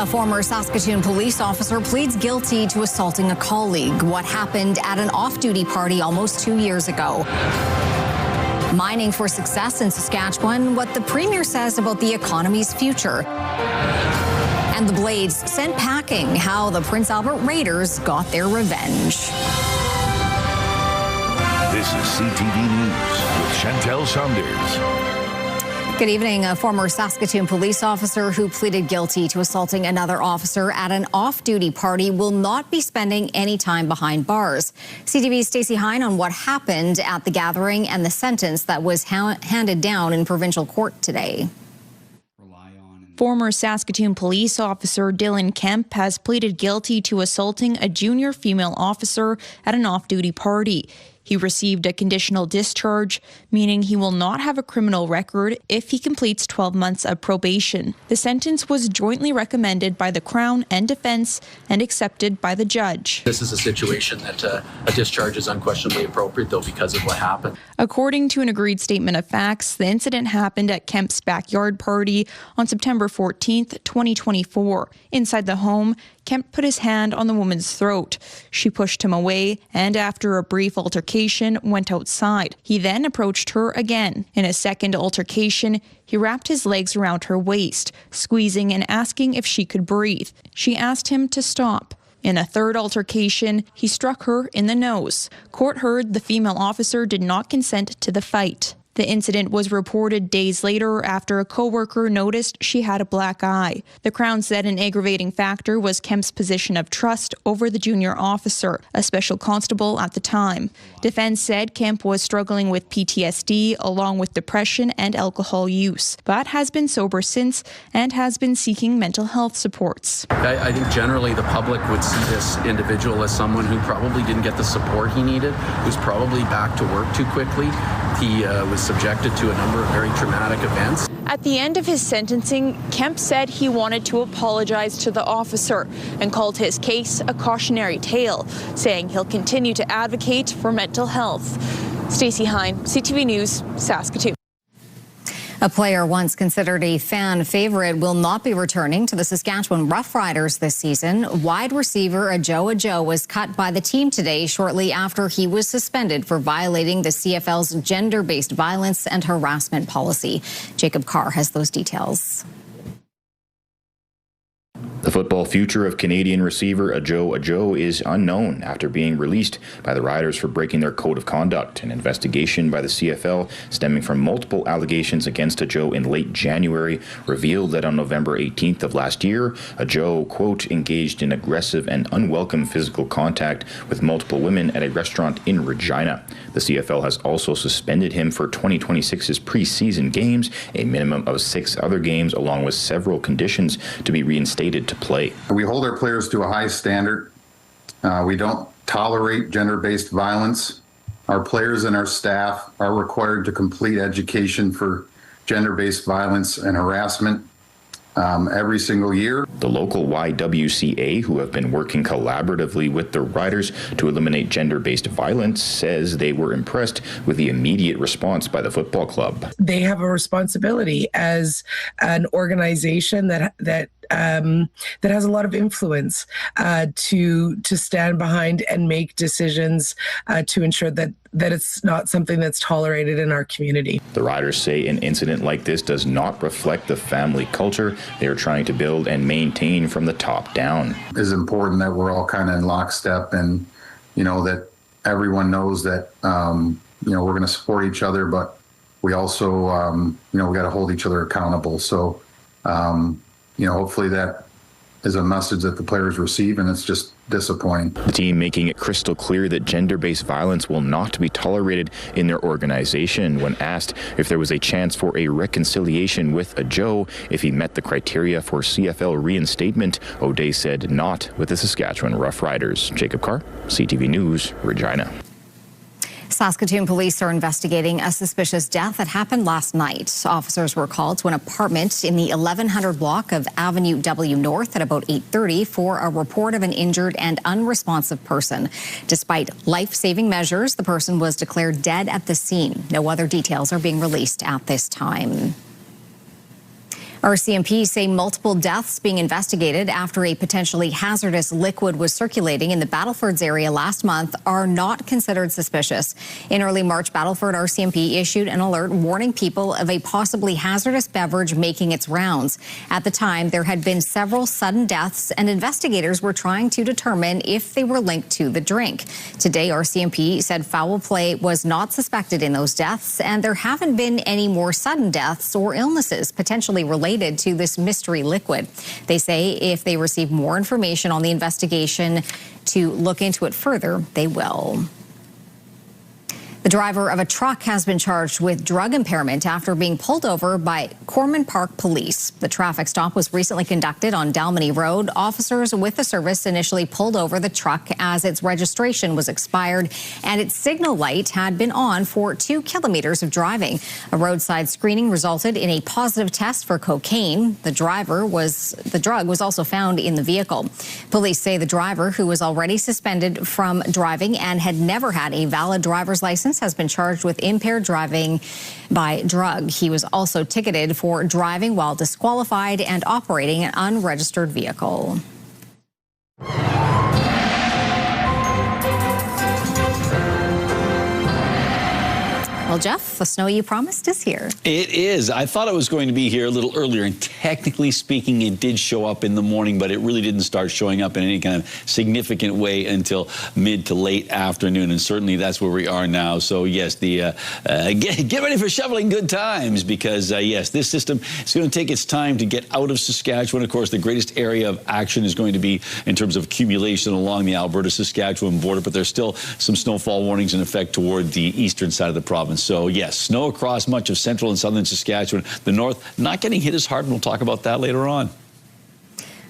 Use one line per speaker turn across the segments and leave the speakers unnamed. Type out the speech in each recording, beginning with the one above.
A former Saskatoon police officer pleads guilty to assaulting a colleague. What happened at an off-duty party almost 2 years ago. Mining for success in Saskatchewan, what the Premier says about the economy's future. And the Blades sent packing, how the Prince Albert Raiders got their revenge.
This is CTV News with Chantel Saunders.
Good evening. A former Saskatoon police officer who pleaded guilty to assaulting another officer at an off-duty party will not be spending any time behind bars. CTV's Stacey Hine on what happened at the gathering and the sentence that was handed down in provincial court today.
Former Saskatoon police officer Dylan Kemp has pleaded guilty to assaulting a junior female officer at an off-duty party. He received a conditional discharge, meaning he will not have a criminal record if he completes 12 months of probation. The sentence was jointly recommended by the Crown and Defence and accepted by the judge.
This is a situation that a discharge is unquestionably appropriate, though, because of what happened.
According to an agreed statement of facts, the incident happened at Kemp's backyard party on September 14th, 2024. Inside the home, Kemp put his hand on the woman's throat. She pushed him away and, after a brief altercation, went outside. He then approached her again. In a second altercation, he wrapped his legs around her waist, squeezing and asking if she could breathe. She asked him to stop. In a third altercation, he struck her in the nose. Court heard the female officer did not consent to the fight. The incident was reported days later after a co-worker noticed she had a black eye. The Crown said an aggravating factor was Kemp's position of trust over the junior officer, a special constable at the time. Defense said Kemp was struggling with PTSD along with depression and alcohol use, but has been sober since and has been seeking mental health supports.
I think generally the public would see this individual as someone who probably didn't get the support he needed, who's probably back to work too quickly. He was subjected to a number of very traumatic events.
At the end of his sentencing, Kemp said he wanted to apologize to the officer and called his case a cautionary tale, saying he'll continue to advocate for mental health. Stacey Hine, CTV News, Saskatoon.
A player once considered a fan favorite will not be returning to the Saskatchewan Roughriders this season. Wide receiver Ajo was cut by the team today shortly after he was suspended for violating the CFL's gender-based violence and harassment policy. Jacob Carr has those details.
The football future of Canadian receiver Ajo is unknown after being released by the Riders for breaking their code of conduct. An investigation by the CFL stemming from multiple allegations against Ajo in late January revealed that on November 18th of last year, Ajo, quote, engaged in aggressive and unwelcome physical contact with multiple women at a restaurant in Regina. The CFL has also suspended him for 2026's preseason games, a minimum of 6 other games, along with several conditions to be reinstated to play.
We hold our players to a high standard. We don't tolerate gender-based violence. Our players and our staff are required to complete education for gender-based violence and harassment every single year.
The local YWCA, who have been working collaboratively with the Riders to eliminate gender-based violence, says they were impressed with the immediate response by the football club.
They have a responsibility as an organization that has a lot of influence to stand behind and make decisions to ensure that it's not something that's tolerated in our community.
The Riders say an incident like this does not reflect the family culture they are trying to build and maintain from the top down.
It's important that we're all kind of in lockstep, and that everyone knows that we're going to support each other, but we also we got to hold each other accountable. So hopefully that is a message that the players receive, and it's just disappointing.
The team making it crystal clear that gender-based violence will not be tolerated in their organization. When asked if there was a chance for a reconciliation with Ajo if he met the criteria for CFL reinstatement, O'Day said not with the Saskatchewan Roughriders. Jacob Carr, CTV News, Regina.
Saskatoon police are investigating a suspicious death that happened last night. Officers were called to an apartment in the 1100 block of Avenue W North at about 8:30 for a report of an injured and unresponsive person. Despite life-saving measures, the person was declared dead at the scene. No other details are being released at this time. RCMP say multiple deaths being investigated after a potentially hazardous liquid was circulating in the Battlefords area last month are not considered suspicious. In early March, Battleford RCMP issued an alert warning people of a possibly hazardous beverage making its rounds. At the time, there had been several sudden deaths, and investigators were trying to determine if they were linked to the drink. Today, RCMP said foul play was not suspected in those deaths, and there haven't been any more sudden deaths or illnesses potentially related to this mystery liquid. They say if they receive more information on the investigation to look into it further, they will. The driver of a truck has been charged with drug impairment after being pulled over by Corman Park Police. The traffic stop was recently conducted on Dalmany Road. Officers with the service initially pulled over the truck as its registration was expired and its signal light had been on for 2 kilometers of driving. A roadside screening resulted in a positive test for cocaine. The drug was also found in the vehicle. Police say the driver, who was already suspended from driving and had never had a valid driver's license, has been charged with impaired driving by drug. He was also ticketed for driving while disqualified and operating an unregistered vehicle. Well, Jeff, the snow you promised is here.
It is. I thought it was going to be here a little earlier, and technically speaking, it did show up in the morning, but it really didn't start showing up in any kind of significant way until mid to late afternoon, and certainly that's where we are now. So, yes, get ready for shoveling good times because, yes, this system is going to take its time to get out of Saskatchewan. Of course, the greatest area of action is going to be in terms of accumulation along the Alberta-Saskatchewan border, but there's still some snowfall warnings in effect toward the eastern side of the province. So, yes, snow across much of central and southern Saskatchewan. The north not getting hit as hard, and we'll talk about that later on.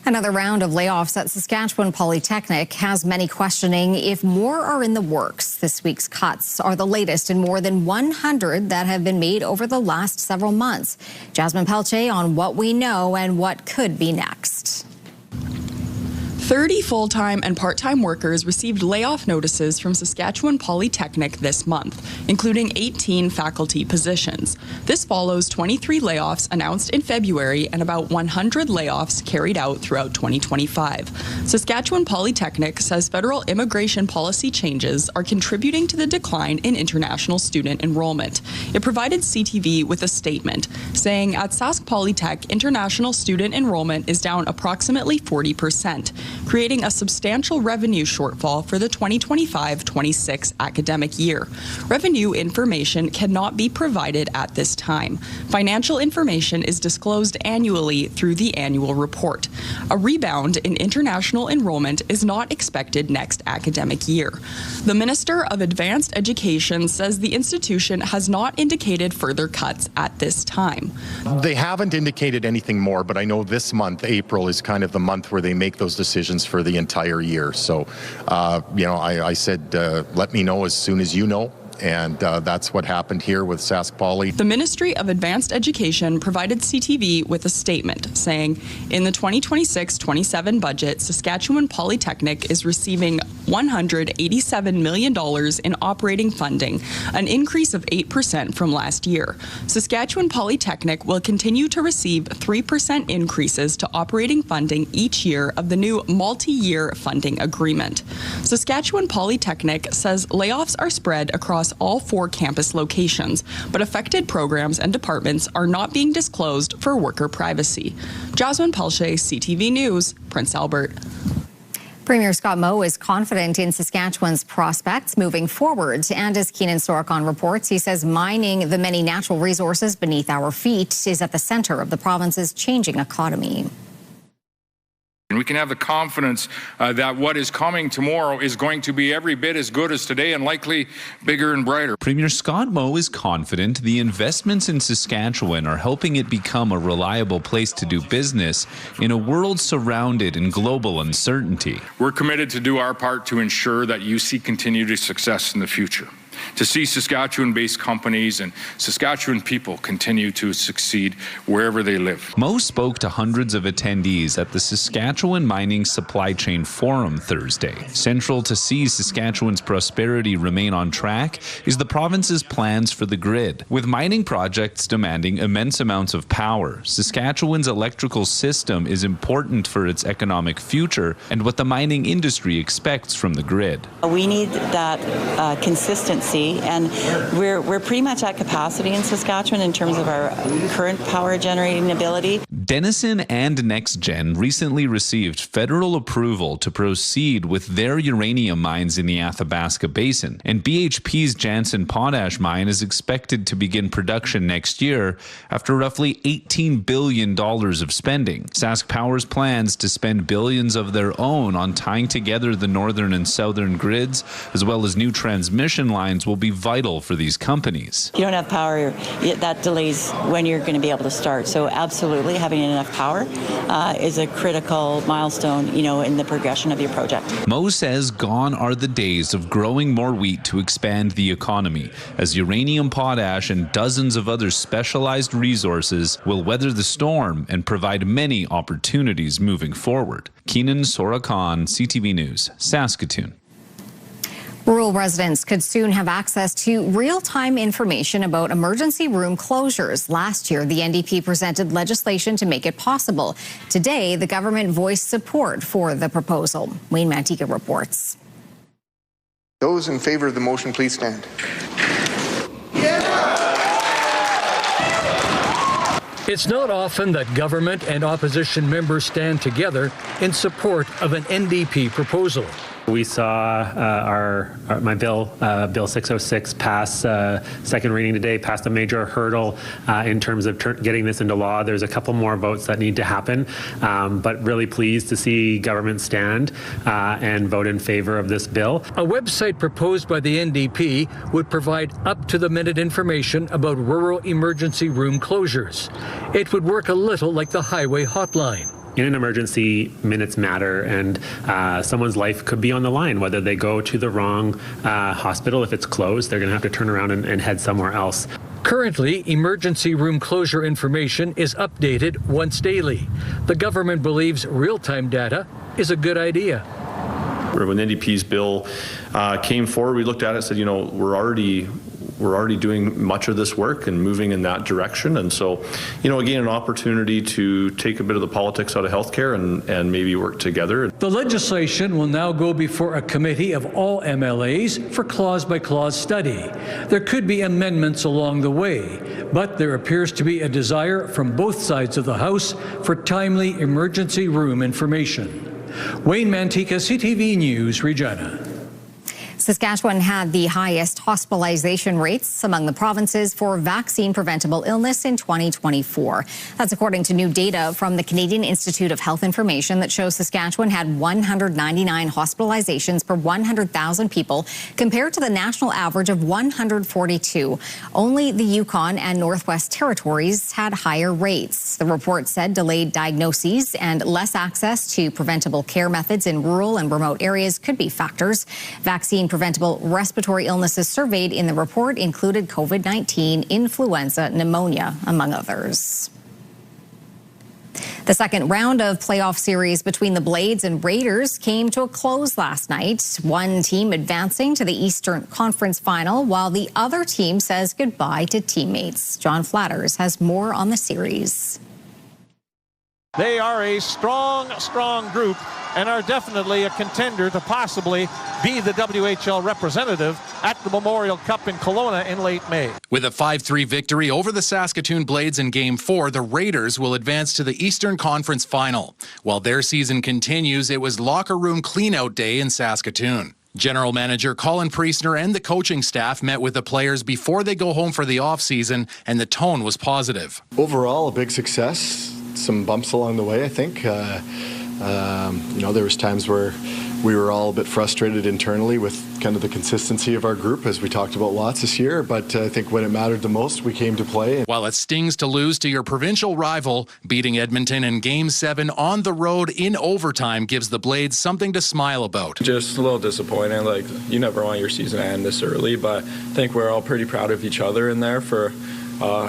Another round of layoffs at Saskatchewan Polytechnic has many questioning if more are in the works. This week's cuts are the latest in more than 100 that have been made over the last several months. Jasmine Pelche on what we know and what could be next.
30 full-time and part-time workers received layoff notices from Saskatchewan Polytechnic this month, including 18 faculty positions. This follows 23 layoffs announced in February and about 100 layoffs carried out throughout 2025. Saskatchewan Polytechnic says federal immigration policy changes are contributing to the decline in international student enrollment. It provided CTV with a statement saying at Sask Polytech, international student enrollment is down approximately 40%. Creating a substantial revenue shortfall for the 2025-26 academic year. Revenue information cannot be provided at this time. Financial information is disclosed annually through the annual report. A rebound in international enrollment is not expected next academic year. The Minister of Advanced Education says the institution has not indicated further cuts at this time.
They haven't indicated anything more, but I know this month, April, is kind of the month where they make those decisions for the entire year. So, I said, let me know as soon as you know. And that's what happened here with Sask Poly.
The Ministry of Advanced Education provided CTV with a statement saying, in the 2026-27 budget, Saskatchewan Polytechnic is receiving $187 million in operating funding, an increase of 8% from last year. Saskatchewan Polytechnic will continue to receive 3% increases to operating funding each year of the new multi-year funding agreement. Saskatchewan Polytechnic says layoffs are spread across all 4 campus locations, but affected programs and departments are not being disclosed for worker privacy. Jasmine Pelche, CTV News, Prince Albert.
Premier Scott Moe is confident in Saskatchewan's prospects moving forward. And as Keenan Sorokon reports, he says mining the many natural resources beneath our feet is at the center of the province's changing economy.
And we can have the confidence that what is coming tomorrow is going to be every bit as good as today and likely bigger and brighter.
Premier Scott Moe is confident the investments in Saskatchewan are helping it become a reliable place to do business in a world surrounded in global uncertainty.
We're committed to do our part to ensure that you see continued success in the future. to see Saskatchewan-based companies and Saskatchewan people continue to succeed wherever they live.
Mo spoke to hundreds of attendees at the Saskatchewan Mining Supply Chain Forum Thursday. Central to see Saskatchewan's prosperity remain on track is the province's plans for the grid. With mining projects demanding immense amounts of power, Saskatchewan's electrical system is important for its economic future and what the mining industry expects from the grid.
We need that consistency, and we're pretty much at capacity in Saskatchewan in terms of our current power generating ability.
Denison and NextGen recently received federal approval to proceed with their uranium mines in the Athabasca Basin, and BHP's Jansen Potash mine is expected to begin production next year after roughly $18 billion of spending. Sask Power's plans to spend billions of their own on tying together the northern and southern grids, as well as new transmission lines, will be vital for these companies.
If you don't have power, that delays when you're going to be able to start. So absolutely, having enough power is a critical milestone, in the progression of your project.
Mo says gone are the days of growing more wheat to expand the economy, as uranium, potash, and dozens of other specialized resources will weather the storm and provide many opportunities moving forward. Keenan Sorakhan, CTV News, Saskatoon.
Rural residents could soon have access to real-time information about emergency room closures. Last year, the NDP presented legislation to make it possible. Today, the government voiced support for the proposal. Wayne Mantika reports.
Those in favor of the motion, please stand.
It's not often that government and opposition members stand together in support of an NDP proposal.
We saw my bill, Bill 606, pass second reading today, passed a major hurdle in terms of getting this into law. There's a couple more votes that need to happen, but really pleased to see government stand and vote in favor of this bill.
A website proposed by the NDP would provide up-to-the-minute information about rural emergency room closures. It would work a little like the highway hotline.
In an emergency, minutes matter, and someone's life could be on the line, whether they go to the wrong hospital. If it's closed, they're going to have to turn around and head somewhere else.
Currently, emergency room closure information is updated once daily. The government believes real-time data is a good idea.
When the NDP's bill came forward, we looked at it and said, we're already doing much of this work and moving in that direction. And so, again, an opportunity to take a bit of the politics out of healthcare and maybe work together.
The legislation will now go before a committee of all MLAs for clause-by-clause study. There could be amendments along the way, but there appears to be a desire from both sides of the House for timely emergency room information. Wayne Mantika, CTV News, Regina.
Saskatchewan had the highest hospitalization rates among the provinces for vaccine-preventable illness in 2024. That's according to new data from the Canadian Institute of Health Information that shows Saskatchewan had 199 hospitalizations per 100,000 people compared to the national average of 142. Only the Yukon and Northwest Territories had higher rates. The report said delayed diagnoses and less access to preventable care methods in rural and remote areas could be factors. Vaccine-preventable respiratory illnesses surveyed in the report included COVID-19, influenza, pneumonia, among others. The second round of playoff series between the Blades and Raiders came to a close last night. One team advancing to the Eastern Conference Final, while the other team says goodbye to teammates. John Flatters has more on the series.
They are a strong group and are definitely a contender to possibly be the WHL representative at the Memorial Cup in Kelowna in late May.
With a 5-3 victory over the Saskatoon Blades in Game 4, the Raiders will advance to the Eastern Conference Final. While their season continues, it was locker room cleanout day in Saskatoon. General Manager Colin Priestner and the coaching staff met with the players before they go home for the off-season, and the tone was positive.
Overall, a big success. Some bumps along the way, I think. There was times where We were all a bit frustrated internally with kind of the consistency of our group, as we talked about lots this year, but I think when it mattered the most, we came to play.
While it stings to lose to your provincial rival, beating Edmonton in Game 7 on the road in overtime gives the Blades something to smile about.
Just a little disappointing. Like, you never want your season to end this early, but I think we're all pretty proud of each other in there for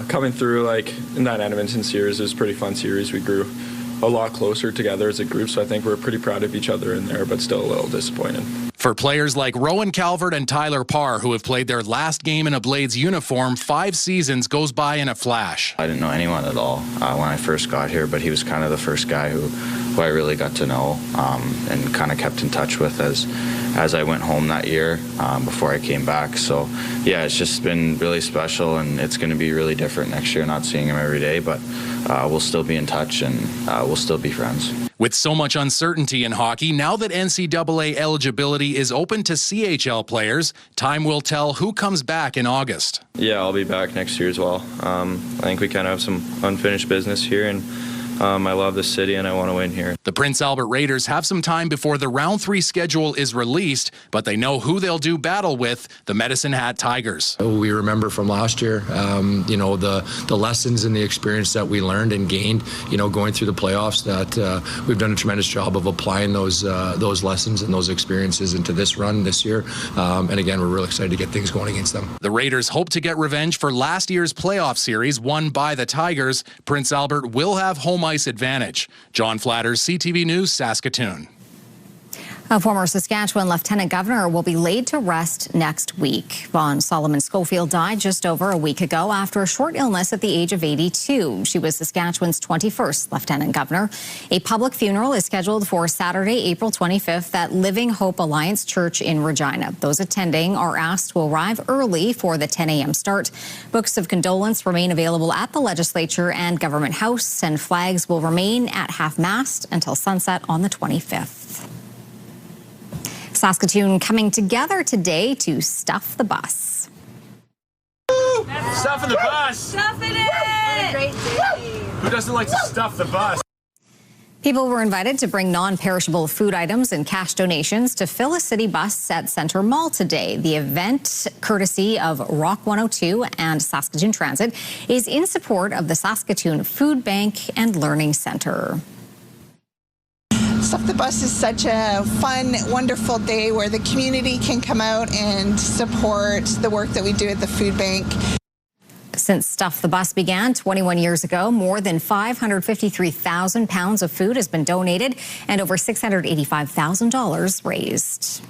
coming through. Like, in that Edmonton series, it was a pretty fun series. We grew a lot closer together as a group, so I think we're pretty proud of each other in there, but still a little disappointed.
For players like Rowan Calvert and Tyler Parr, who have played their last game in a Blades uniform, 5 seasons goes by in a flash.
I didn't know anyone at all when I first got here, but he was kind of the first guy who I really got to know and kind of kept in touch with as I went home that year before I came back. So yeah, it's just been really special, and it's going to be really different next year, not seeing him every day, but we'll still be in touch and we'll still be friends.
With so much uncertainty in hockey, now that NCAA eligibility is open to CHL players, time will tell who comes back in August.
Yeah, I'll be back next year as well. I think we kind of have some unfinished business here, and I love the city and I want to win here.
The Prince Albert Raiders have some time before the round 3 schedule is released, but they know who they'll do battle with, the Medicine Hat Tigers.
We remember from last year, the lessons and the experience that we learned and gained, going through the playoffs, that we've done a tremendous job of applying those lessons and those experiences into this run this year. And again, we're really excited to get things going against them.
The Raiders hope to get revenge for last year's playoff series won by the Tigers. Prince Albert will have home ice advantage. John Flatters, CTV News, Saskatoon.
A former Saskatchewan Lieutenant Governor will be laid to rest next week. Vaughn Solomon Schofield died just over a week ago after a short illness at the age of 82. She was Saskatchewan's 21st Lieutenant Governor. A public funeral is scheduled for Saturday, April 25th at Living Hope Alliance Church in Regina. Those attending are asked to arrive early for the 10 a.m. start. Books of condolence remain available at the Legislature and Government House, and flags will remain at half-mast until sunset on the 25th. Saskatoon coming together today to stuff the bus.
Stuffing the bus!
Stuffing it! What a great day!
Who doesn't like to stuff the bus?
People were invited to bring non-perishable food items and cash donations to fill a city bus at Centre Mall today. The event, courtesy of Rock 102 and Saskatoon Transit, is in support of the Saskatoon Food Bank and Learning Centre.
Stuff the Bus is such a fun, wonderful day where the community can come out and support the work that we do at the food bank.
Since Stuff the Bus began 21 years ago, more than 553,000 pounds of food has been donated and over $685,000 raised.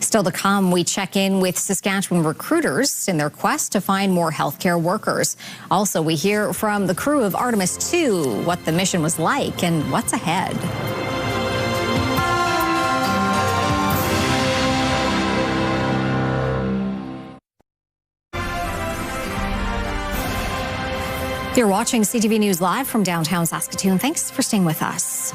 Still to come, we check in with Saskatchewan recruiters in their quest to find more healthcare workers. Also, we hear from the crew of Artemis II what the mission was like and what's ahead. You're watching CTV News Live from downtown Saskatoon. Thanks for staying with us.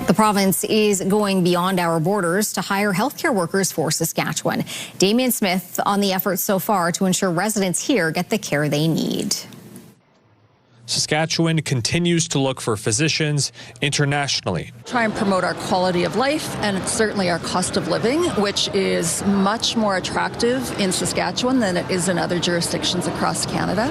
The province is going beyond our borders to hire healthcare workers for Saskatchewan. Damien Smith on the efforts so far to ensure residents here get the care they need.
Saskatchewan continues to look for physicians internationally.
Try and promote our quality of life and certainly our cost of living, which is much more attractive in Saskatchewan than it is in other jurisdictions across Canada.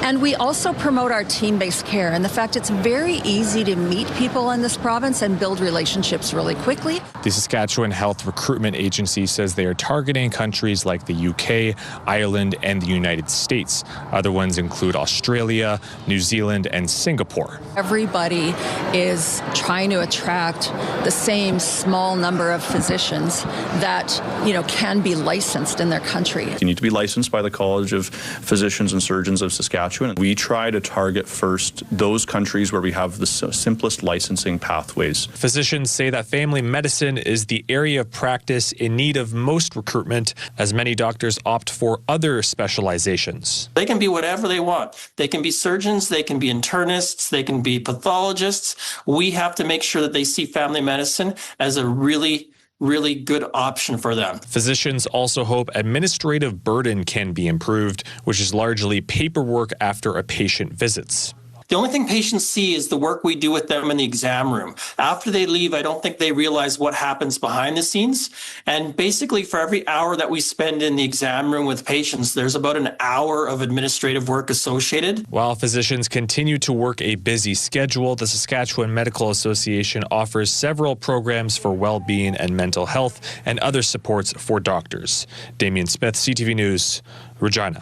And we also promote our team-based care and the fact it's very easy to meet people in this province and build relationships really quickly.
The Saskatchewan Health Recruitment Agency says they are targeting countries like the UK, Ireland, and the United States. Other ones include Australia, New Zealand, and Singapore.
Everybody is trying to attract the same small number of physicians that, can be licensed in their country.
You need to be licensed by the College of Physicians and Surgeons of Saskatchewan. We try to target first those countries where we have the simplest licensing pathways.
Physicians say that family medicine is the area of practice in need of most recruitment, as many doctors opt for other specializations.
They can be whatever they want. They can be surgeons, they can be internists, they can be pathologists. We have to make sure that they see family medicine as a really good option for them.
Physicians also hope administrative burden can be improved, which is largely paperwork after a patient visits.
The only thing patients see is the work we do with them in the exam room. After they leave, I don't think they realize what happens behind the scenes. And basically, for every hour that we spend in the exam room with patients, there's about an hour of administrative work associated.
While physicians continue to work a busy schedule, the Saskatchewan Medical Association offers several programs for well-being and mental health and other supports for doctors. Damien Smith, CTV News, Regina.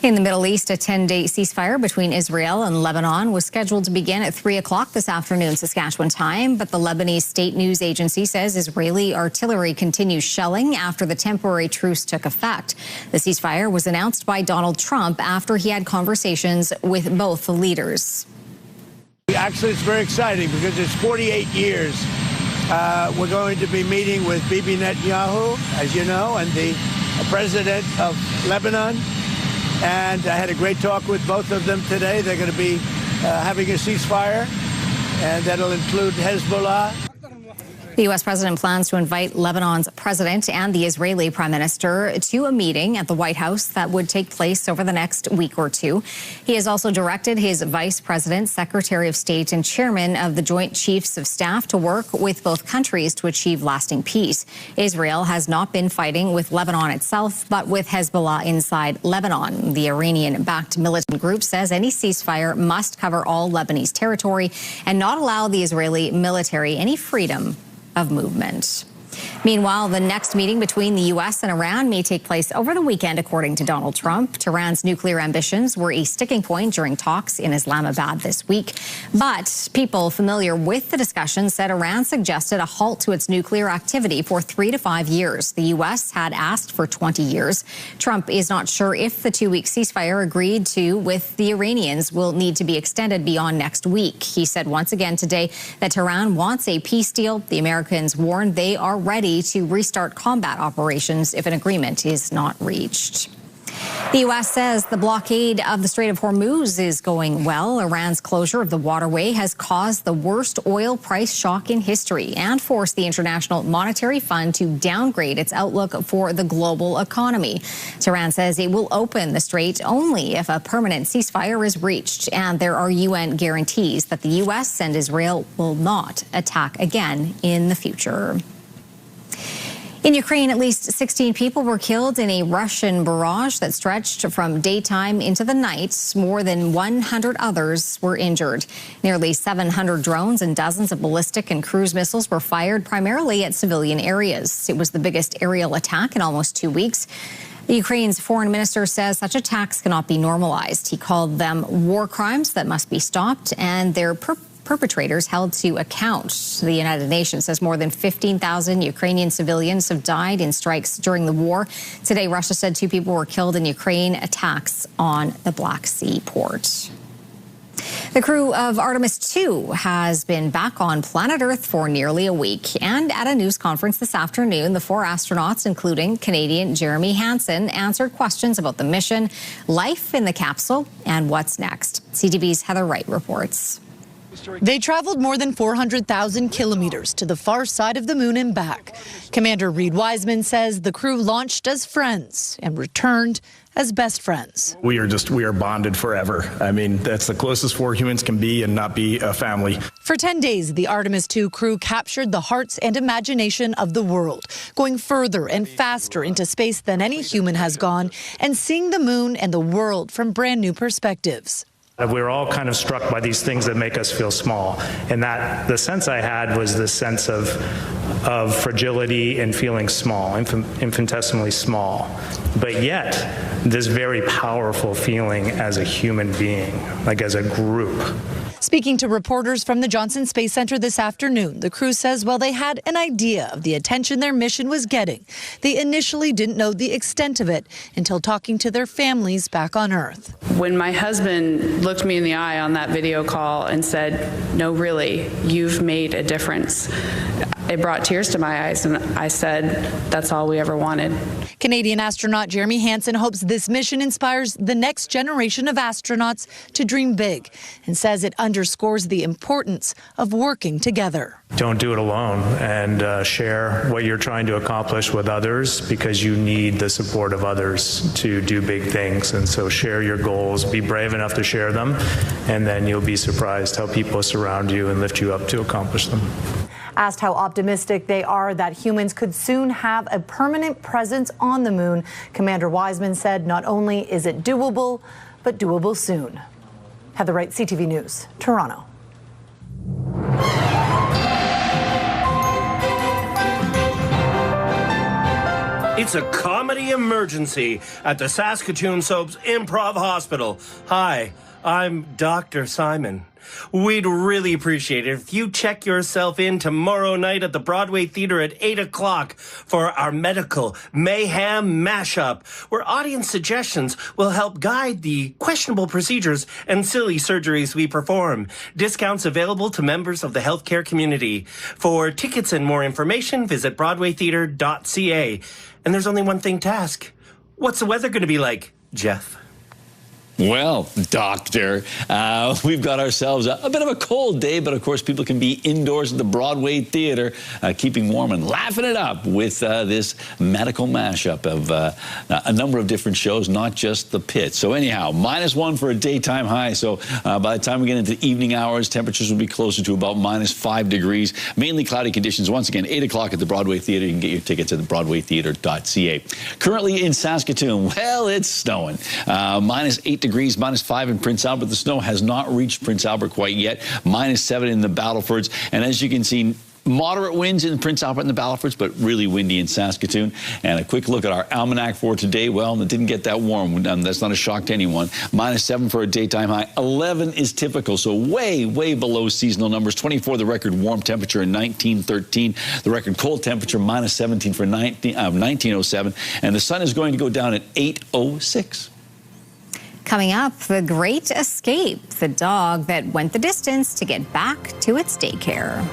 In the Middle East, a 10-day ceasefire between Israel and Lebanon was scheduled to begin at 3 o'clock this afternoon, Saskatchewan time. But the Lebanese state news agency says Israeli artillery continues shelling after the temporary truce took effect. The ceasefire was announced by Donald Trump after he had conversations with both the leaders.
Actually, it's very exciting because it's 48 years. We're going to be meeting with Bibi Netanyahu, as you know, and the president of Lebanon. And I had a great talk with both of them today. They're going to be having a ceasefire, and that'll include Hezbollah.
The U.S. president plans to invite Lebanon's president and the Israeli prime minister to a meeting at the White House that would take place over the next week or two. He has also directed his vice president, secretary of state, and chairman of the Joint Chiefs of Staff to work with both countries to achieve lasting peace. Israel has not been fighting with Lebanon itself, but with Hezbollah inside Lebanon. The Iranian-backed militant group says any ceasefire must cover all Lebanese territory and not allow the Israeli military any freedom of movement. Meanwhile, the next meeting between the U.S. and Iran may take place over the weekend, according to Donald Trump. Tehran's nuclear ambitions were a sticking point during talks in Islamabad this week. But people familiar with the discussion said Iran suggested a halt to its nuclear activity for 3 to 5 years. The U.S. had asked for 20 years. Trump is not sure if the 2-week ceasefire agreed to with the Iranians will need to be extended beyond next week. He said once again today that Tehran wants a peace deal. The Americans warned they are ready to restart combat operations if an agreement is not reached. The U.S. says the blockade of the Strait of Hormuz is going well. Iran's closure of the waterway has caused the worst oil price shock in history and forced the International Monetary Fund to downgrade its outlook for the global economy. Tehran says it will open the strait only if a permanent ceasefire is reached, and there are UN guarantees that the U.S. and Israel will not attack again in the future. In Ukraine, at least 16 people were killed in a Russian barrage that stretched from daytime into the night. More than 100 others were injured. Nearly 700 drones and dozens of ballistic and cruise missiles were fired primarily at civilian areas. It was the biggest aerial attack in almost 2 weeks. Ukraine's foreign minister says such attacks cannot be normalized. He called them war crimes that must be stopped and their perpetrators held to account. The United Nations says more than 15,000 Ukrainian civilians have died in strikes during the war. Today, Russia said 2 people were killed in Ukraine attacks on the Black Sea port. The crew of Artemis II has been back on planet Earth for nearly a week. And at a news conference this afternoon, the 4 astronauts, including Canadian Jeremy Hansen, answered questions about the mission, life in the capsule, and what's next. CTV's Heather Wright reports.
They traveled more than 400,000 kilometers to the far side of the moon and back. Commander Reed Wiseman says the crew launched as friends and returned as best friends.
We are bonded forever. I mean, that's the closest 4 humans can be and not be a family.
For 10 days, the Artemis II crew captured the hearts and imagination of the world, going further and faster into space than any human has gone and seeing the moon and the world from brand new perspectives.
We're all kind of struck by these things that make us feel small. And that the sense I had was this sense of fragility and feeling small, infinitesimally small. But yet, this very powerful feeling as a human being, like as a group.
Speaking to reporters from the Johnson Space Center this afternoon, the crew says while they had an idea of the attention their mission was getting, they initially didn't know the extent of it until talking to their families back on Earth.
When my husband looked me in the eye on that video call and said, "No, really, you've made a difference," it brought tears to my eyes, and I said, that's all we ever wanted.
Canadian astronaut Jeremy Hansen hopes this mission inspires the next generation of astronauts to dream big and says it underscores the importance of working together.
Don't do it alone, and share what you're trying to accomplish with others, because you need the support of others to do big things. And so share your goals, be brave enough to share them, and then you'll be surprised how people surround you and lift you up to accomplish them.
Asked how optimistic they are that humans could soon have a permanent presence on the moon, Commander Wiseman said not only is it doable, but doable soon. Heather Wright, CTV News, Toronto.
It's a comedy emergency at the Saskatoon Soaps Improv Hospital. Hi, I'm Dr. Simon. We'd really appreciate it if you check yourself in tomorrow night at the Broadway Theatre at 8 o'clock for our medical mayhem mashup, where audience suggestions will help guide the questionable procedures and silly surgeries we perform. Discounts available to members of the healthcare community. For tickets and more information, visit broadwaytheatre.ca. And there's only one thing to ask. What's the weather going to be like, Jeff?
Well, Doctor, we've got ourselves a bit of a cold day, but of course people can be indoors at the Broadway Theatre, keeping warm and laughing it up with this medical mashup of a number of different shows, not just The Pit. So anyhow, -1 for a daytime high. So by the time we get into the evening hours, temperatures will be closer to about -5 degrees. Mainly cloudy conditions. Once again, 8 o'clock at the Broadway Theatre. You can get your tickets at broadwaytheatre.ca. Currently in Saskatoon, well, it's snowing. -8 degrees, -5 in Prince Albert. The snow has not reached Prince Albert quite yet. -7 in the Battlefords. And as you can see, moderate winds in Prince Albert and the Battlefords, but really windy in Saskatoon. And a quick look at our almanac for today. Well, it didn't get that warm. That's not a shock to anyone. -7 for a daytime high. 11 is typical, so way, way below seasonal numbers. 24, the record warm temperature, and 1913. The record cold temperature, -17 for 1907. And the sun is going to go down at 8:06.
Coming up, the great escape, the dog that went the distance to get back to its daycare.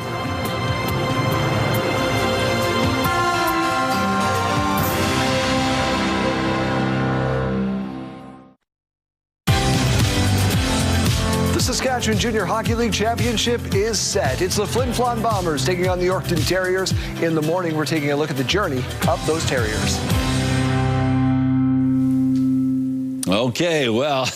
The Saskatchewan Junior Hockey League Championship is set. It's the Flin Flon Bombers taking on the Yorkton Terriers. In the morning, we're taking a look at the journey of those Terriers.
Okay, well,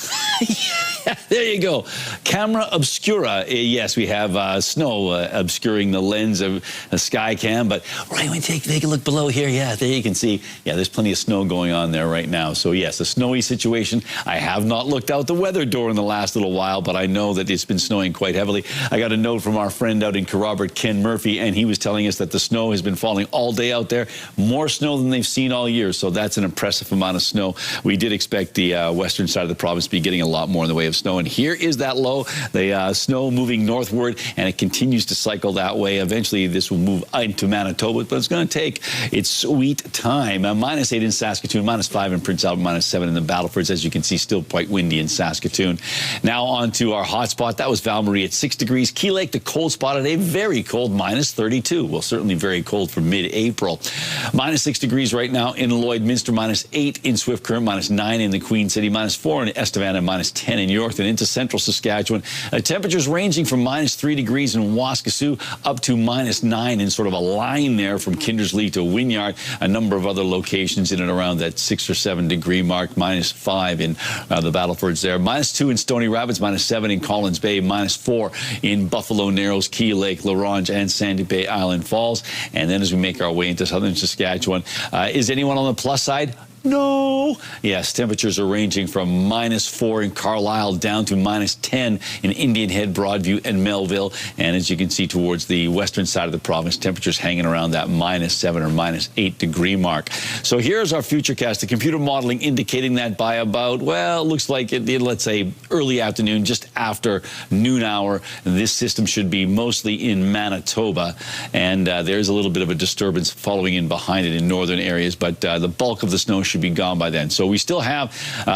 there you go. Camera obscura. Yes, we have snow obscuring the lens of a sky cam, but right when you take a look below here, yeah, there you can see, yeah, there's plenty of snow going on there right now. So yes, a snowy situation. I have not looked out the weather door in the last little while, but I know that it's been snowing quite heavily. I got a note from our friend out in Corrobert, Ken Murphy, and he was telling us that the snow has been falling all day out there. More snow than they've seen all year, so that's an impressive amount of snow. We did expect the western side of the province to be getting a lot more in the way of snow, and here is that low, the snow moving northward, and it continues to cycle that way. Eventually this will move into Manitoba, but it's going to take its sweet time. -8 in Saskatoon, -5 in Prince Albert, -7 in the Battlefords. As you can see, still quite windy in Saskatoon. Now on to our hot spot. That was Val Marie at 6 degrees. Key Lake, the cold spot today, very cold, -32. Well, certainly very cold for mid-April. -6 degrees right now in Lloydminster, -8 in Swift Current, -9 in the Queen City, -4 in Estevan, and -10 in Yorkton. Into central Saskatchewan, temperatures ranging from -3 degrees in Waskesiu up to -9 in sort of a line there from Kindersley to Wynyard. A number of other locations in and around that 6 or 7 degree mark. -5 in the Battlefords there. -2 in Stony Rapids, -7 in Collins Bay, -4 in Buffalo Narrows, Key Lake, La Ronge, and Sandy Bay Island Falls. And then as we make our way into southern Saskatchewan, is anyone on the plus side? No. Yes, temperatures are ranging from -4 in Carlisle down to -10 in Indian Head, Broadview, and Melville. And as you can see towards the western side of the province, temperatures hanging around that -7 or -8 degree mark. So here's our futurecast. The computer modeling indicating that by about, well, it looks like let's say early afternoon, just after noon hour, this system should be mostly in Manitoba. And there's a little bit of a disturbance following in behind it in northern areas, but the bulk of the snow should be gone by then. So we still have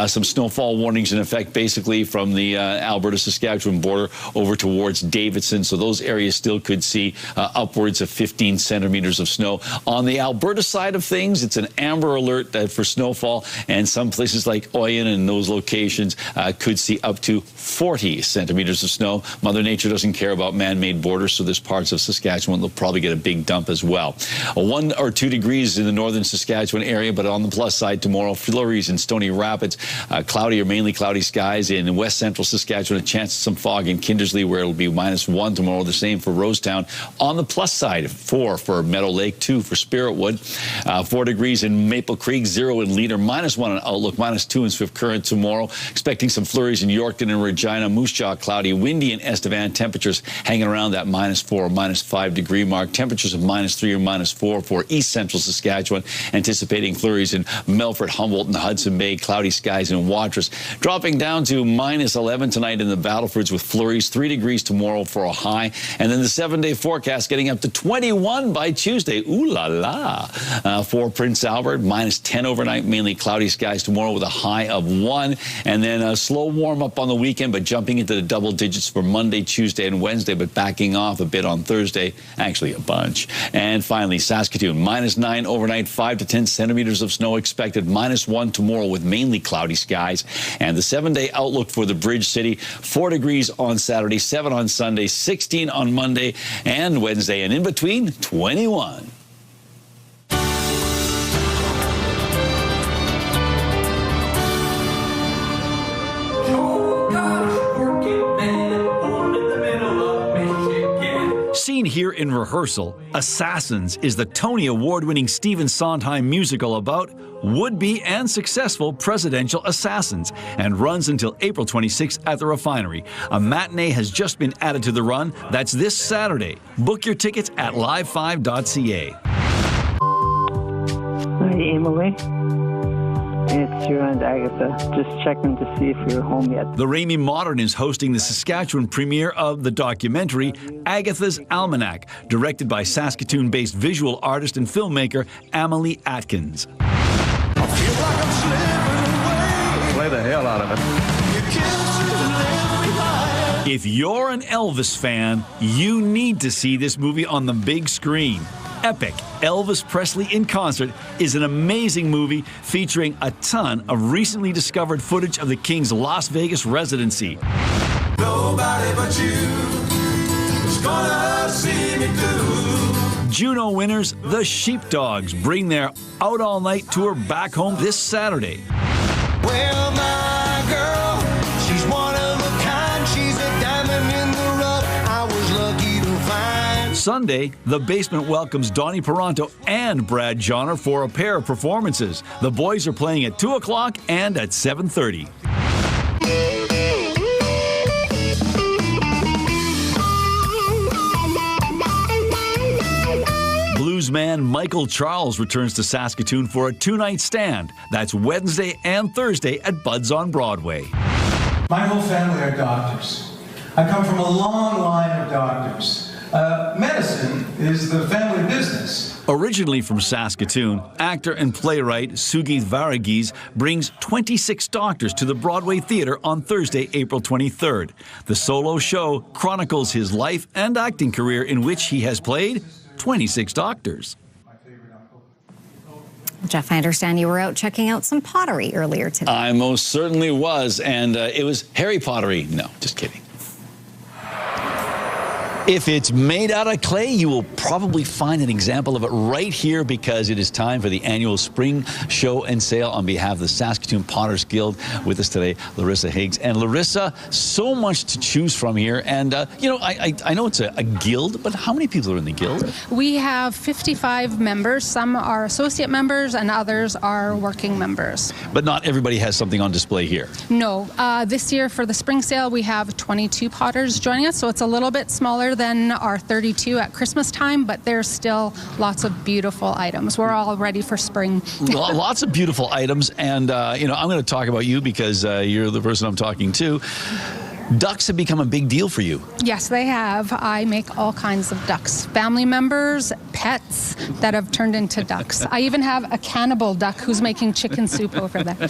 some snowfall warnings in effect, basically from the Alberta-Saskatchewan border over towards Davidson. So those areas still could see upwards of 15 centimeters of snow. On the Alberta side of things, it's an amber alert for snowfall, and some places like Oyen and those locations could see up to 40 centimeters of snow. Mother Nature doesn't care about man-made borders, so there's parts of Saskatchewan they'll probably get a big dump as well. 1 or 2 degrees in the northern Saskatchewan area, but on the plus side tomorrow, flurries in Stony Rapids, cloudy or mainly cloudy skies in west central Saskatchewan, a chance of some fog in Kindersley where it'll be -1 tomorrow, the same for Rosetown. On the plus side, 4 for Meadow Lake, 2 for Spiritwood, 4 degrees in Maple Creek, 0 in Leader, -1 on Outlook, -2 in Swift Current tomorrow. Expecting some flurries in Yorkton and Regina. Moose Jaw cloudy, windy in Estevan. Temperatures hanging around that -4 or -5 degree mark. Temperatures of -3 or -4 for east central Saskatchewan. Anticipating flurries in Melfort, Humboldt, and Hudson Bay. Cloudy skies in Watrous. Dropping down to -11 tonight in the Battlefords with flurries. 3 degrees tomorrow for a high. And then the 7-day forecast getting up to 21 by Tuesday. Ooh la la. For Prince Albert, -10 overnight. Mainly cloudy skies tomorrow with a high of 1. And then a slow warm up on the weekend, but jumping into the double digits for Monday, Tuesday, and Wednesday, but backing off a bit on Thursday. Actually, a bunch. And finally, Saskatoon, -9 overnight, 5 to 10 centimeters of snow expected, -1 tomorrow with mainly cloudy skies. And the 7-day outlook for the Bridge City, 4 degrees on Saturday, 7 on Sunday, 16 on Monday and Wednesday, and in between, 21.
Seen here in rehearsal, Assassins is the Tony Award-winning Stephen Sondheim musical about would-be and successful presidential assassins, and runs until April 26th at the Refinery. A matinee has just been added to the run. That's this Saturday. Book your tickets at live5.ca.
Hi, Emily. It's your Aunt Agatha. Just checking to see if you're home yet.
The Ramey Modern is hosting the Saskatchewan premiere of the documentary Agatha's Almanac, directed by Saskatoon-based visual artist and filmmaker Amelie Atkins.
Play the hell out of it.
If you're an Elvis fan, you need to see this movie on the big screen. Epic Elvis Presley in Concert is an amazing movie featuring a ton of recently discovered footage of the King's Las Vegas residency.
Nobody but you is gonna see me through.
Juno winners, the Sheepdogs, bring their Out All Night tour back home this Saturday.
Well, my girl, she's one of a kind. She's a diamond in the rough. I was lucky to find.
Sunday, The Basement welcomes Donnie Peranto and Brad Johnner for a pair of performances. The boys are playing at 2 o'clock and at 7:30. Bluesman Michael Charles returns to Saskatoon for a 2-night stand. That's Wednesday and Thursday at Bud's on Broadway.
My whole family are doctors. I come from a long line of doctors. Medicine is the family business.
Originally from Saskatoon, actor and playwright Sugith Varghese brings 26 doctors to the Broadway Theatre on Thursday, April 23rd. The solo show chronicles his life and acting career in which he has played 26 doctors.
Jeff, I understand you were out checking out some pottery earlier today.
I most certainly was, and it was Harry Pottery. No, just kidding. If it's made out of clay, you will probably find an example of it right here, because it is time for the annual spring show and sale. On behalf of the Saskatoon Potters Guild, with us today, Larissa Higgs. And Larissa, so much to choose from here. And, you know, I know it's a guild, but how many people are in the guild?
We have 55 members. Some are associate members and others are working members.
But not everybody has something on display here.
No. This year for the spring sale, we have 22 potters joining us, so it's a little bit smaller than our 32 at Christmas time, but there's still lots of beautiful items. We're all ready for spring.
Lots of beautiful items, and you know, I'm going to talk about you because you're the person I'm talking to.
Ducks have become a big deal for you.
Yes, they have. I make all kinds of ducks. Family members, pets that have turned into ducks. I even have a cannibal duck who's making chicken soup over there.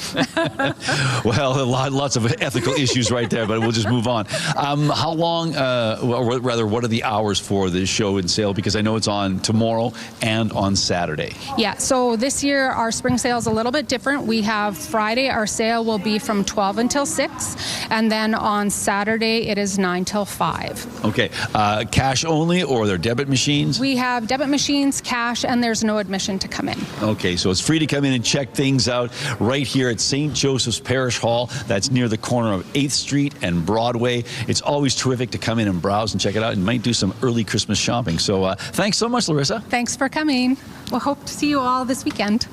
Well, lots of ethical issues right there, but we'll just move on. How long, or rather, what are the hours for this show and sale? Because I know it's on tomorrow and on Saturday.
Yeah, so this year our spring sale is a little bit different. We have Friday, our sale will be from 12 until 6, and then on Saturday it is 9 till 5.
Okay, cash only, or are there debit machines?
We have debit machines, cash, and there's no admission to come in.
Okay, so it's free to come in and check things out right here at St. Joseph's Parish Hall. That's near the corner of 8th Street and Broadway. It's always terrific to come in and browse and check it out, and might do some early Christmas shopping. So thanks so much, Larissa.
Thanks for coming. We'll hope to see you all this weekend.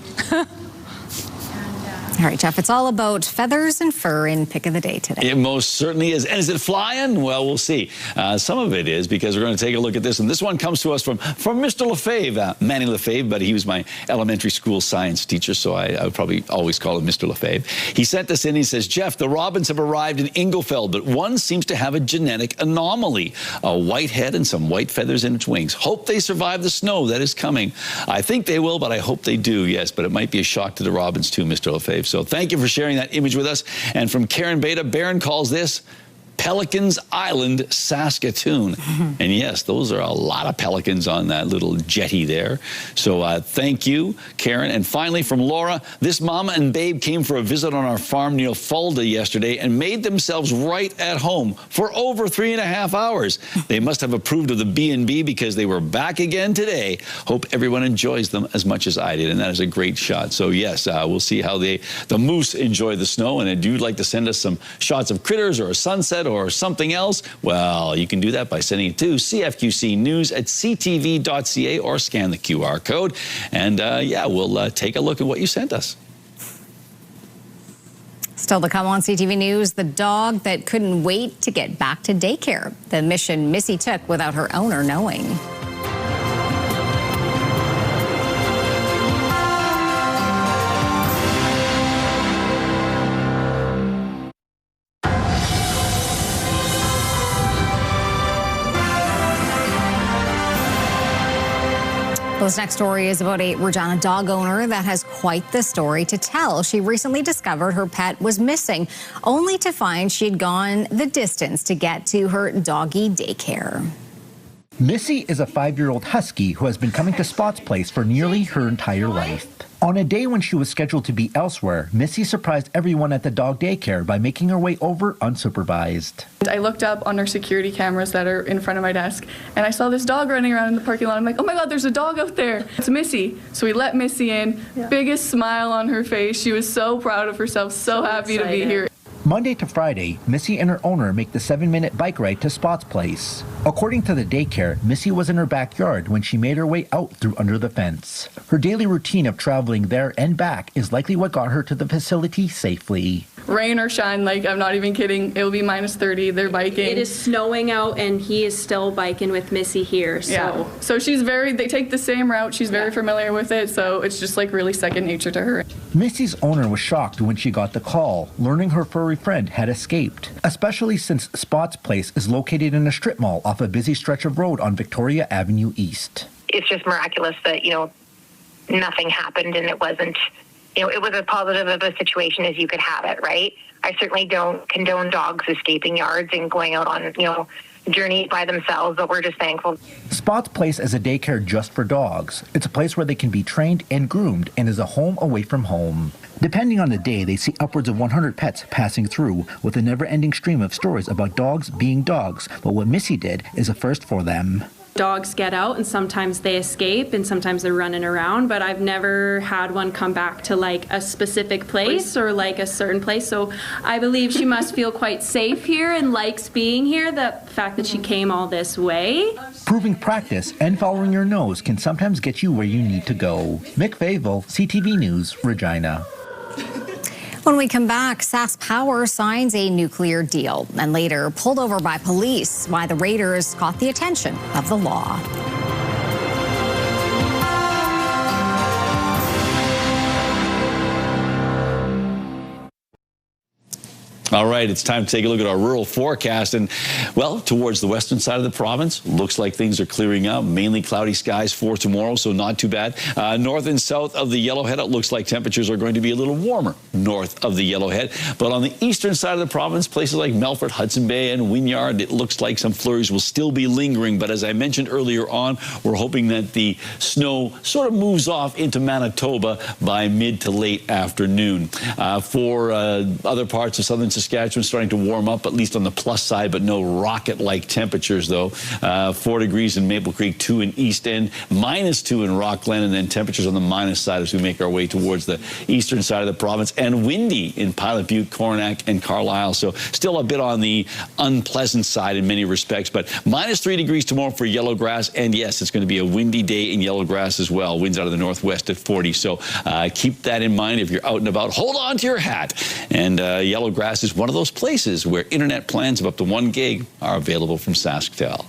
All right, Jeff, it's all about feathers and fur in Pick of the Day today.
It most certainly is. And is it flying? Well, we'll see. Some of it is, because we're going to take a look at this. And this one comes to us from Mr. Lefebvre, Manny Lefebvre, but he was my elementary school science teacher, so I would probably always call him Mr. Lefebvre. He sent this in. He says, Jeff, the robins have arrived in Inglefeld, but one seems to have a genetic anomaly, a white head and some white feathers in its wings. Hope they survive the snow that is coming. I think they will, but I hope they do, yes. But it might be a shock to the robins too, Mr. Lefebvre. So thank you for sharing that image with us. And from Karen Beta, Barron calls this Pelicans Island, Saskatoon. And yes, those are a lot of pelicans on that little jetty there. So thank you, Karen. And finally from Laura, this mama and babe came for a visit on our farm near Fulda yesterday and made themselves right at home for over 3.5 hours. They must have approved of the B&B because they were back again today. Hope everyone enjoys them as much as I did. And that is a great shot. So yes, we'll see how the moose enjoy the snow. And if you'd like to send us some shots of critters or a sunset or something else, well, you can do that by sending it to cfqcnews@ctv.ca or scan the QR code. And yeah, we'll take a look at what you sent us.
Still to come on CTV News, the dog that couldn't wait to get back to daycare. The mission Missy took without her owner knowing. Well, this next story is about a Regina dog owner that has quite the story to tell. She recently discovered her pet was missing, only to find she'd gone the distance to get to her doggy daycare.
Missy is a 5-year-old husky who has been coming to Spot's place for nearly her entire life. On a day when she was scheduled to be elsewhere, Missy surprised everyone at the dog daycare by making her way over unsupervised.
I looked up on our security cameras that are in front of my desk, and I saw this dog running around in the parking lot. I'm like, oh my God, there's a dog out there. It's Missy. So we let Missy in. Yeah. Biggest smile on her face. She was so proud of herself, so happy to be here.
Monday to Friday, Missy and her owner make the 7-minute bike ride to Spot's place. According to the daycare, Missy was in her backyard when she made her way out through under the fence. Her daily routine of traveling there and back is likely what got her to the facility safely.
Rain or shine, like I'm not even kidding, it'll be -30, they're biking.
It is snowing out and he is still biking with Missy here, so.
Yeah. So they take the same route, she's very familiar with it, so it's just like really second nature to her.
Missy's owner was shocked when she got the call, learning her furry friend had escaped, especially since Spot's place is located in a strip mall off a busy stretch of road on Victoria Avenue East.
It's just miraculous that, nothing happened and it wasn't, it was as positive of a situation as you could have it, right? I certainly don't condone dogs escaping yards and going out on, journeys by themselves, but we're just thankful.
Spot's place is a daycare just for dogs. It's a place where they can be trained and groomed and is a home away from home. Depending on the day, they see upwards of 100 pets passing through with a never-ending stream of stories about dogs being dogs. But what Missy did is a first for them.
Dogs get out and sometimes they escape and sometimes they're running around, but I've never had one come back to like a specific place or like a certain place. So I believe she must feel quite safe here and likes being here, the fact that she came all this way.
Proving practice and following your nose can sometimes get you where you need to go. Mick Favel, CTV News, Regina.
When we come back, Sask Power signs a nuclear deal and later pulled over by police. Why the raiders caught the attention of the law.
All right, it's time to take a look at our rural forecast. And, well, towards the western side of the province, looks like things are clearing up. Mainly cloudy skies for tomorrow, so not too bad. North and south of the Yellowhead, it looks like temperatures are going to be a little warmer north of the Yellowhead. But on the eastern side of the province, places like Melfort, Hudson Bay, and Wynyard, it looks like some flurries will still be lingering. But as I mentioned earlier on, we're hoping that the snow sort of moves off into Manitoba by mid to late afternoon. For other parts of southern Saskatchewan, starting to warm up, at least on the plus side, but no rocket-like temperatures, though. 4 degrees in Maple Creek, 2 in East End, -2 in Rockland, and then temperatures on the minus side as we make our way towards the eastern side of the province. And windy in Pilot Butte, Coronach, and Carlisle. So still a bit on the unpleasant side in many respects, but -3 degrees tomorrow for Yellowgrass. And yes, it's going to be a windy day in Yellowgrass as well. Winds out of the northwest at 40. So keep that in mind if you're out and about. Hold on to your hat. And Yellowgrass is one of those places where internet plans of up to 1 gig are available from SaskTel.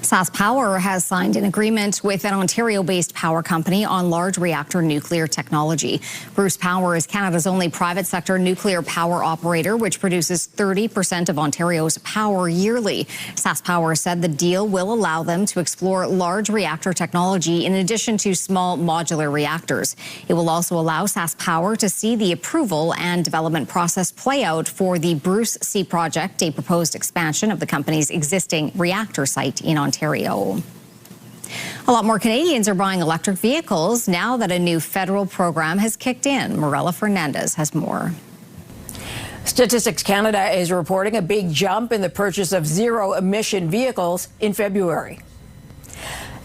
Sask Power has signed an agreement with an Ontario-based power company on large reactor nuclear technology. Bruce Power is Canada's only private sector nuclear power operator, which produces 30% of Ontario's power yearly. Sask Power said the deal will allow them to explore large reactor technology in addition to small modular reactors. It will also allow Sask Power to see the approval and development process play out for the Bruce C project, a proposed expansion of the company's existing reactor site in Ontario. A lot more Canadians are buying electric vehicles now that a new federal program has kicked in. Morella Fernandez has more.
Statistics Canada is reporting a big jump in the purchase of zero-emission vehicles in February.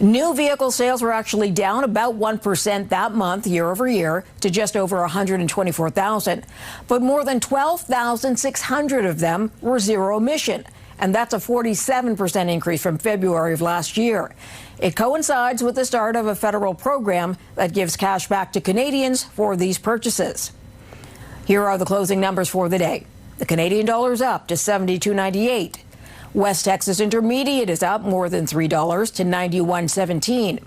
New vehicle sales were actually down about 1% that month, year over year, to just over 124,000. But more than 12,600 of them were zero-emission. And that's a 47% increase from February of last year. It coincides with the start of a federal program that gives cash back to Canadians for these purchases. Here are the closing numbers for the day. The Canadian dollar is up to $72.98. West Texas Intermediate is up more than $3 to $91.17.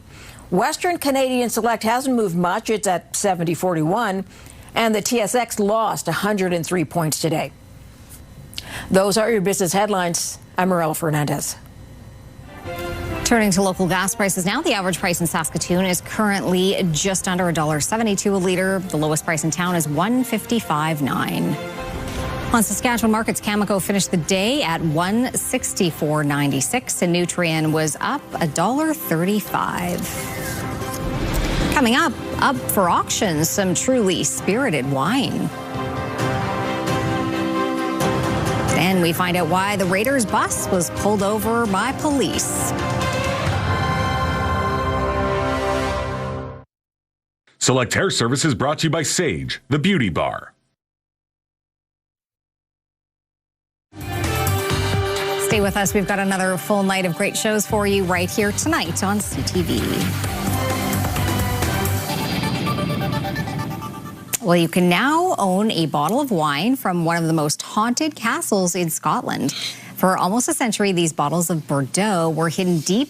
Western Canadian Select hasn't moved much. It's at $70.41. And the TSX lost 103 points today. Those are your business headlines. I'm Morella Fernandez.
Turning to local gas prices now, the average price in Saskatoon is currently just under $1.72 a litre. The lowest price in town is $1.55.9. On Saskatchewan markets, Cameco finished the day at $164.96, and Nutrien was up $1.35. Coming up for auction, some truly spirited wine. And we find out why the Raiders bus was pulled over by police.
Select Hair Service is brought to you by Sage, the beauty bar.
Stay with us. We've got another full night of great shows for you right here tonight on CTV. Well, you can now own a bottle of wine from one of the most haunted castles in Scotland. For almost a century, these bottles of Bordeaux were hidden deep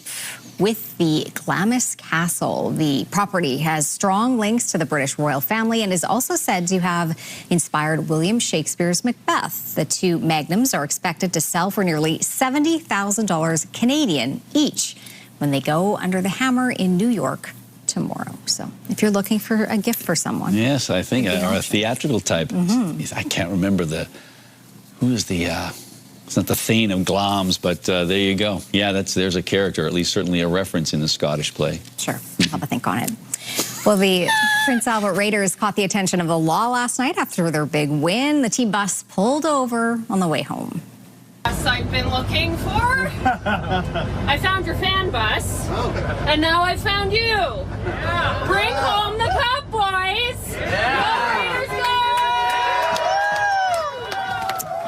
with the Glamis Castle. The property has strong links to the British royal family and is also said to have inspired William Shakespeare's Macbeth. The two magnums are expected to sell for nearly $70,000 Canadian each when they go under the hammer in New York tomorrow. So if you're looking for a gift for someone.
Yes, I think, or a theatrical type. I can't remember who's the, it's not the Thane of Glamis, but there you go. Yeah, there's a character, at least certainly a reference in the Scottish play.
Sure, I'll have a think on it. Well, the Prince Albert Raiders caught the attention of the law last night after their big win. The team bus pulled over on the way home.
I've been looking for. I found your fan bus, and now I found you. Yeah. Bring home the cup, boys. Yeah.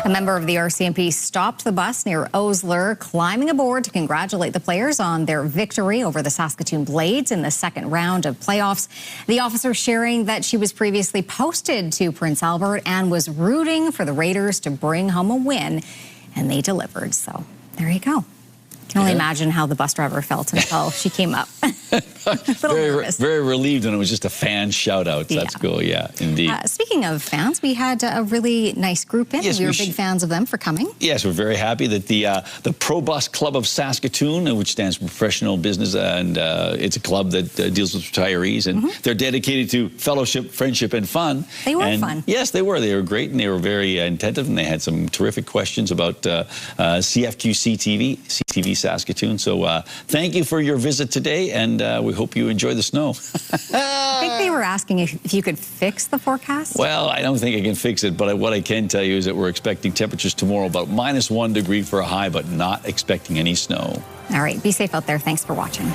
A member of the RCMP stopped the bus near Osler, climbing aboard to congratulate the players on their victory over the Saskatoon Blades in the second round of playoffs. The officer sharing that she was previously posted to Prince Albert and was rooting for the Raiders to bring home a win. And they delivered, so there you go. I can only imagine how the bus driver felt until she came up.
Very relieved when it was just a fan shout out. That's cool. Yeah, indeed.
Speaking of fans, we had a really nice group in.
Yes,
we were big fans of them for coming.
Yes, we're very happy that the Pro Bus Club of Saskatoon, which stands for Professional Business, and it's a club that deals with retirees, and they're dedicated to fellowship, friendship, and fun.
They were fun.
Yes, they were. They were great, and they were very attentive, and they had some terrific questions about CFQ CTV Saskatoon. So thank you for your visit today, and we hope you enjoy the snow.
I think they were asking if you could fix the forecast.
Well, I don't think I can fix it, but what I can tell you is that we're expecting temperatures tomorrow about -1 degree for a high, but not expecting any snow.
All right, be safe out there. Thanks for watching.